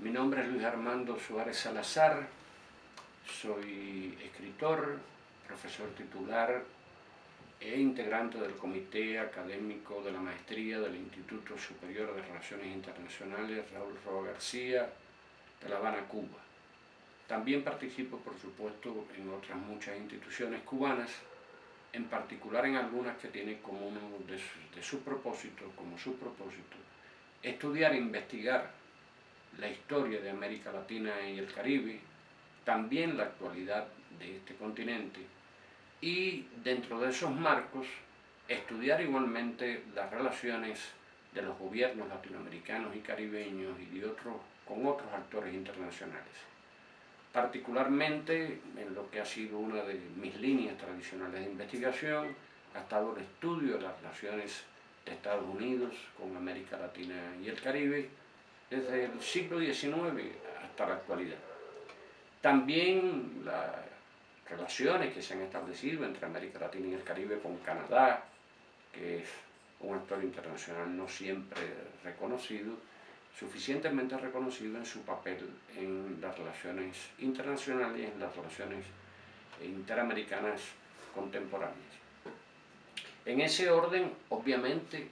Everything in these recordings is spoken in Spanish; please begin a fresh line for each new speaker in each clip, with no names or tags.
Mi nombre es Luis Armando Suárez Salazar, soy escritor, profesor titular e integrante del Comité Académico de la Maestría del Instituto Superior de Relaciones Internacionales Raúl Roa García de La Habana, Cuba. También participo, por supuesto, en otras muchas instituciones cubanas, en particular en algunas que tienen como uno de sus propósitos, estudiar e investigar la historia de América Latina y el Caribe, también la actualidad de este continente, y dentro de esos marcos estudiar igualmente las relaciones de los gobiernos latinoamericanos y caribeños y con otros actores internacionales. Particularmente en lo que ha sido una de mis líneas tradicionales de investigación, ha estado el estudio de las relaciones de Estados Unidos con América Latina y el Caribe desde el siglo XIX hasta la actualidad. También las relaciones que se han establecido entre América Latina y el Caribe con Canadá, que es un actor internacional no siempre reconocido, suficientemente reconocido en su papel en las relaciones internacionales y en las relaciones interamericanas contemporáneas. En ese orden, obviamente,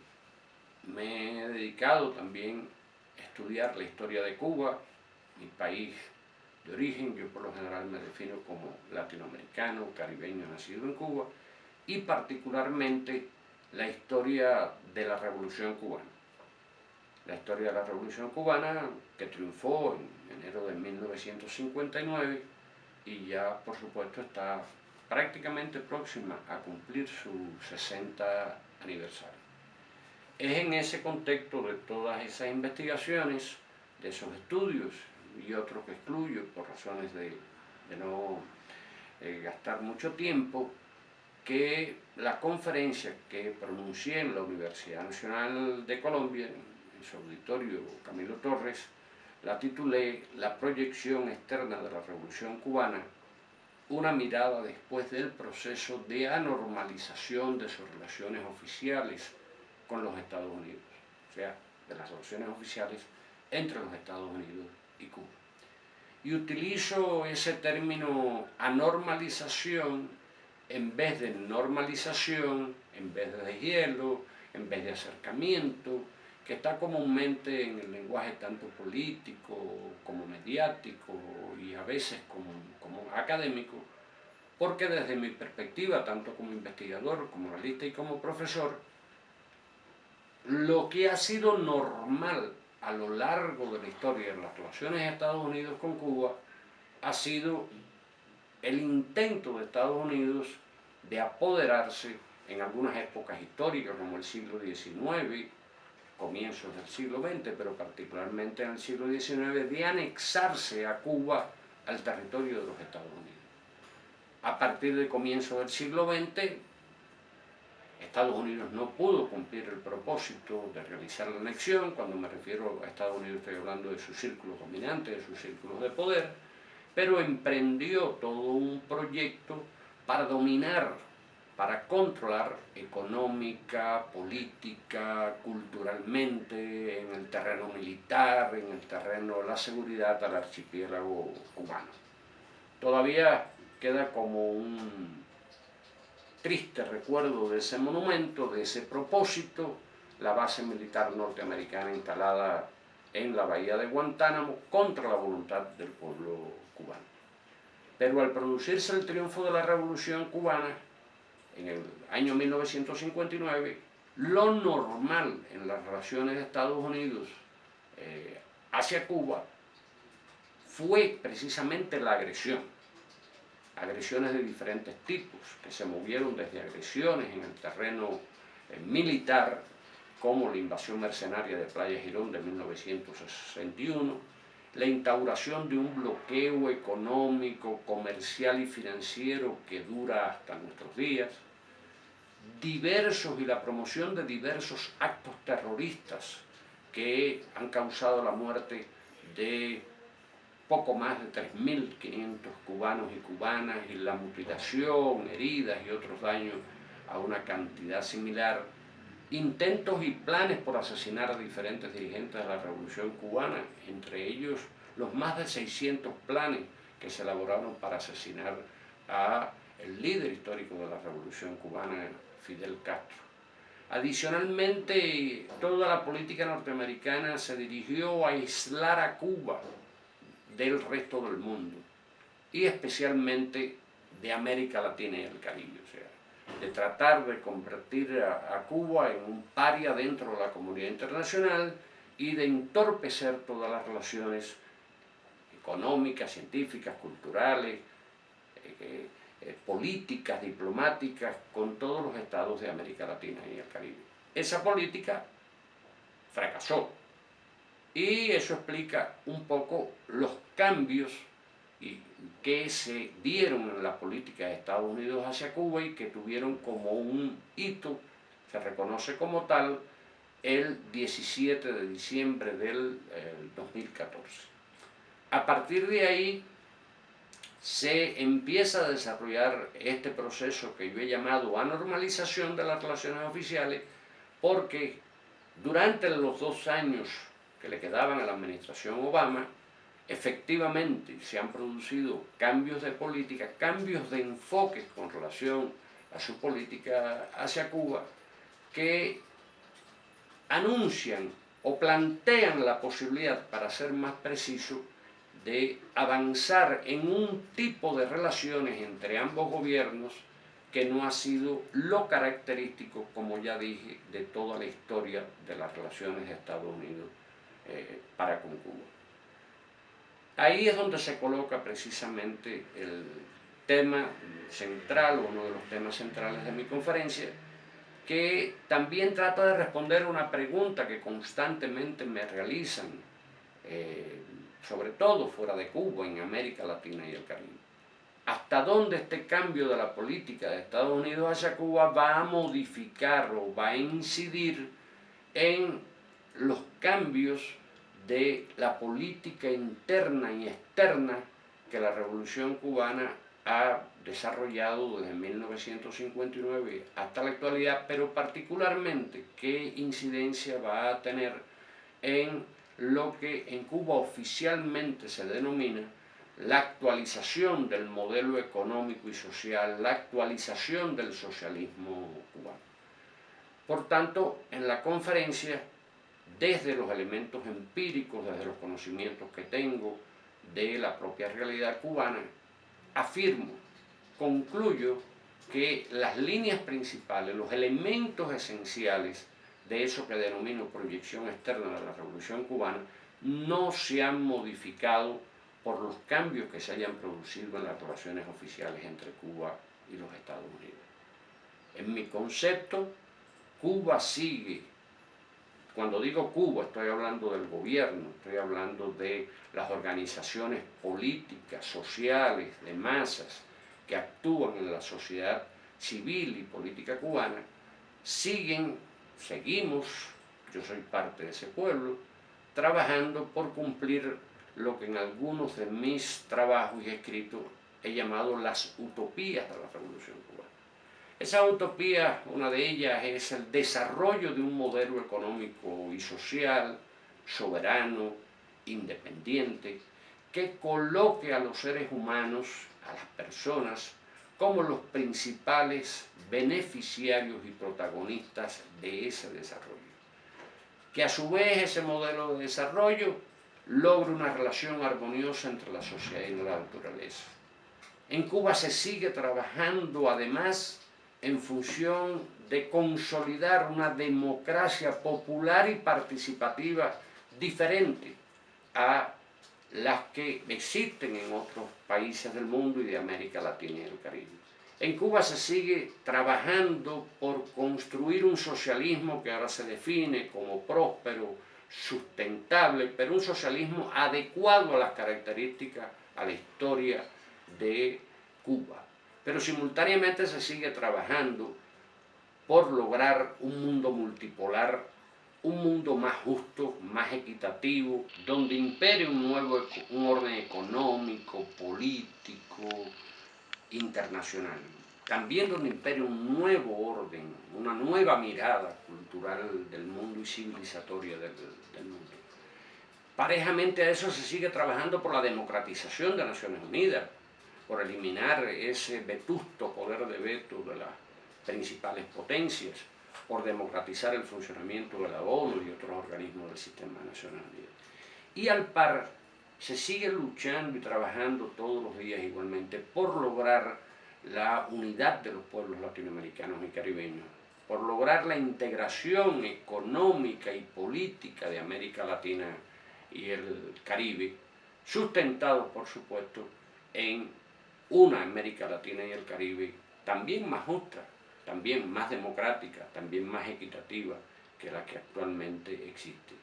me he dedicado también a estudiar la historia de Cuba, mi país de origen. Yo por lo general me defino como latinoamericano, caribeño, nacido en Cuba, y particularmente la historia de la Revolución Cubana. La historia de la Revolución Cubana, que triunfó en enero de 1959 y ya, por supuesto, está prácticamente próxima a cumplir su 60 aniversario. Es en ese contexto de todas esas investigaciones, de esos estudios y otros que excluyo por razones de no gastar mucho tiempo, que la conferencia que pronuncié en la Universidad Nacional de Colombia, en su auditorio Camilo Torres, la titulé La proyección externa de la Revolución Cubana, una mirada después del proceso de anormalización de sus relaciones oficiales con los Estados Unidos, o sea, de las relaciones oficiales entre los Estados Unidos y Cuba. Y utilizo ese término anormalización en vez de normalización, en vez de deshielo, en vez de acercamiento, que está comúnmente en el lenguaje tanto político como mediático y a veces como académico, porque desde mi perspectiva, tanto como investigador, como analista y como profesor, lo que ha sido normal a lo largo de la historia de las relaciones de Estados Unidos con Cuba ha sido el intento de Estados Unidos de apoderarse en algunas épocas históricas como el siglo XIX, comienzos del siglo XX, pero particularmente en el siglo XIX, de anexarse a Cuba al territorio de los Estados Unidos. A partir del comienzo del siglo XX, Estados Unidos no pudo cumplir el propósito de realizar la anexión. Cuando me refiero a Estados Unidos estoy hablando de sus círculos dominantes, de sus círculos de poder, pero emprendió todo un proyecto para dominar, para controlar económica, política, culturalmente, en el terreno militar, en el terreno de la seguridad al archipiélago cubano. Todavía queda como un triste recuerdo de ese monumento, de ese propósito, la base militar norteamericana instalada en la bahía de Guantánamo contra la voluntad del pueblo cubano. Pero al producirse el triunfo de la Revolución Cubana, en el año 1959, lo normal en las relaciones de Estados Unidos hacia Cuba fue precisamente la agresión. Agresiones de diferentes tipos, que se movieron desde agresiones en el terreno militar, como la invasión mercenaria de Playa Girón de 1961, la instauración de un bloqueo económico, comercial y financiero que dura hasta nuestros días, y la promoción de diversos actos terroristas que han causado la muerte de poco más de 3.500 cubanos y cubanas, y la mutilación, heridas y otros daños a una cantidad similar, intentos y planes por asesinar a diferentes dirigentes de la Revolución Cubana, entre ellos los más de 600 planes que se elaboraron para asesinar a el líder histórico de la Revolución Cubana, Fidel Castro. Adicionalmente, toda la política norteamericana se dirigió a aislar a Cuba del resto del mundo, y especialmente de América Latina y el Caribe, o sea, de tratar de convertir a Cuba en un paria dentro de la comunidad internacional y de entorpecer todas las relaciones económicas, científicas, culturales, políticas, diplomáticas, con todos los estados de América Latina y el Caribe. Esa política fracasó, y eso explica un poco los cambios que se dieron en la política de Estados Unidos hacia Cuba y que tuvieron como un hito, se reconoce como tal, el 17 de diciembre del 2014. A partir de ahí se empieza a desarrollar este proceso que yo he llamado anormalización de las relaciones oficiales, porque durante los 2 años que le quedaban a la administración Obama, efectivamente se han producido cambios de política, cambios de enfoque con relación a su política hacia Cuba, que anuncian o plantean la posibilidad, para ser más preciso, de avanzar en un tipo de relaciones entre ambos gobiernos que no ha sido lo característico, como ya dije, de toda la historia de las relaciones de Estados Unidos para con Cuba. Ahí es donde se coloca precisamente el tema central, uno de los temas centrales de mi conferencia, que también trata de responder a una pregunta que constantemente me realizan, sobre todo fuera de Cuba, en América Latina y el Caribe. ¿Hasta dónde este cambio de la política de Estados Unidos hacia Cuba va a modificar o va a incidir en los cambios de la política interna y externa que la Revolución Cubana ha desarrollado desde 1959 hasta la actualidad, pero particularmente qué incidencia va a tener en lo que en Cuba oficialmente se denomina la actualización del modelo económico y social, la actualización del socialismo cubano. Por tanto, en la conferencia, desde los elementos empíricos, desde los conocimientos que tengo de la propia realidad cubana, afirmo, concluyo que las líneas principales, los elementos esenciales de eso que denomino proyección externa de la Revolución Cubana, no se han modificado por los cambios que se hayan producido en las relaciones oficiales entre Cuba y los Estados Unidos. En mi concepto, Cuba sigue. Cuando digo Cuba, estoy hablando del gobierno, estoy hablando de las organizaciones políticas, sociales, de masas, que actúan en la sociedad civil y política cubana, seguimos, yo soy parte de ese pueblo, trabajando por cumplir lo que en algunos de mis trabajos y escritos he llamado las utopías de la Revolución Cubana. Esa utopía, una de ellas, es el desarrollo de un modelo económico y social soberano, independiente, que coloque a los seres humanos, a las personas, como los principales beneficiarios y protagonistas de ese desarrollo. Que a su vez ese modelo de desarrollo logre una relación armoniosa entre la sociedad y la naturaleza. En Cuba se sigue trabajando además en función de consolidar una democracia popular y participativa diferente a las que existen en otros países del mundo y de América Latina y el Caribe. En Cuba se sigue trabajando por construir un socialismo que ahora se define como próspero, sustentable, pero un socialismo adecuado a las características, a la historia de Cuba. Pero simultáneamente se sigue trabajando por lograr un mundo multipolar, un mundo más justo, más equitativo, donde impere un orden económico, político, internacional. También donde impere un nuevo orden, una nueva mirada cultural del mundo y civilizatoria del mundo. Parejamente a eso se sigue trabajando por la democratización de Naciones Unidas, por eliminar ese vetusto poder de veto de las principales potencias, por democratizar el funcionamiento de la ONU y otros organismos del Sistema de Naciones Unidas. Y al par, se sigue luchando y trabajando todos los días igualmente por lograr la unidad de los pueblos latinoamericanos y caribeños, por lograr la integración económica y política de América Latina y el Caribe, sustentados, por supuesto, en una América Latina y el Caribe también más justa, también más democrática, también más equitativa que la que actualmente existe.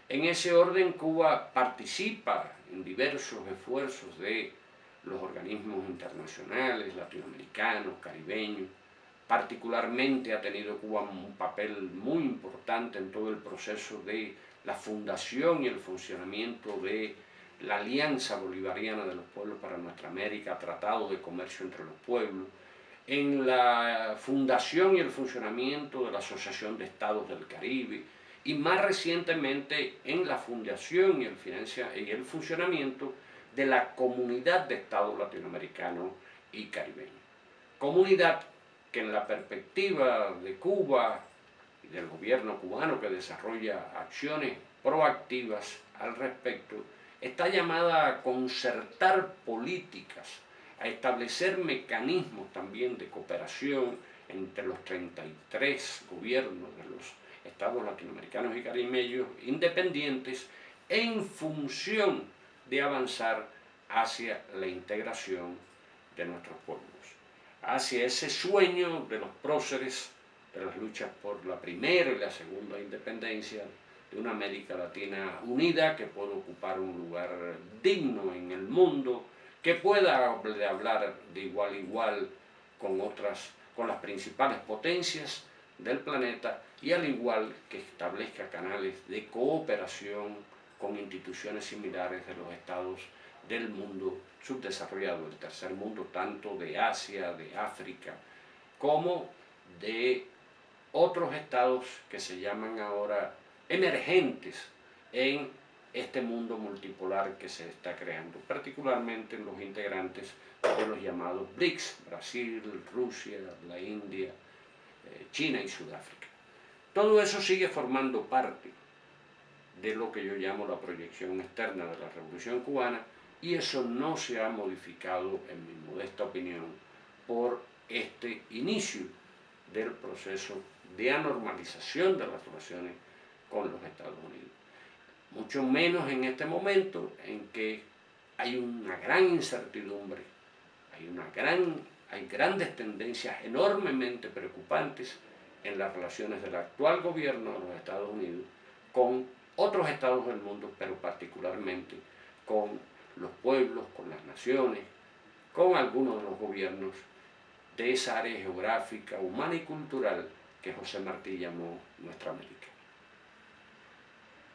En ese orden, Cuba participa en diversos esfuerzos de los organismos internacionales, latinoamericanos, caribeños. Particularmente ha tenido Cuba un papel muy importante en todo el proceso de la fundación y el funcionamiento de la Alianza Bolivariana de los Pueblos para Nuestra América, Tratado de Comercio entre los Pueblos, en la fundación y el funcionamiento de la Asociación de Estados del Caribe, y más recientemente en la fundación y el funcionamiento de la Comunidad de Estados Latinoamericanos y Caribeños. Comunidad que en la perspectiva de Cuba y del gobierno cubano, que desarrolla acciones proactivas al respecto, está llamada a concertar políticas, a establecer mecanismos también de cooperación entre los 33 gobiernos de los estados latinoamericanos y caribeños independientes en función de avanzar hacia la integración de nuestros pueblos, hacia ese sueño de los próceres de las luchas por la primera y la segunda independencia de una América Latina unida que pueda ocupar un lugar digno en el mundo, que pueda hablar de igual a igual con las principales potencias del planeta, y al igual que establezca canales de cooperación con instituciones similares de los estados del mundo subdesarrollado, del tercer mundo, tanto de Asia, de África, como de otros estados que se llaman ahora emergentes en este mundo multipolar que se está creando, particularmente en los integrantes de los llamados BRICS, Brasil, Rusia, la India, China y Sudáfrica. Todo eso sigue formando parte de lo que yo llamo la proyección externa de la Revolución Cubana, y eso no se ha modificado, en mi modesta opinión, por este inicio del proceso de anormalización de las relaciones con los Estados Unidos. Mucho menos en este momento en que hay una gran incertidumbre, hay grandes tendencias enormemente preocupantes en las relaciones del actual gobierno de los Estados Unidos con otros estados del mundo, pero particularmente con los pueblos, con las naciones, con algunos de los gobiernos de esa área geográfica, humana y cultural que José Martí llamó Nuestra América.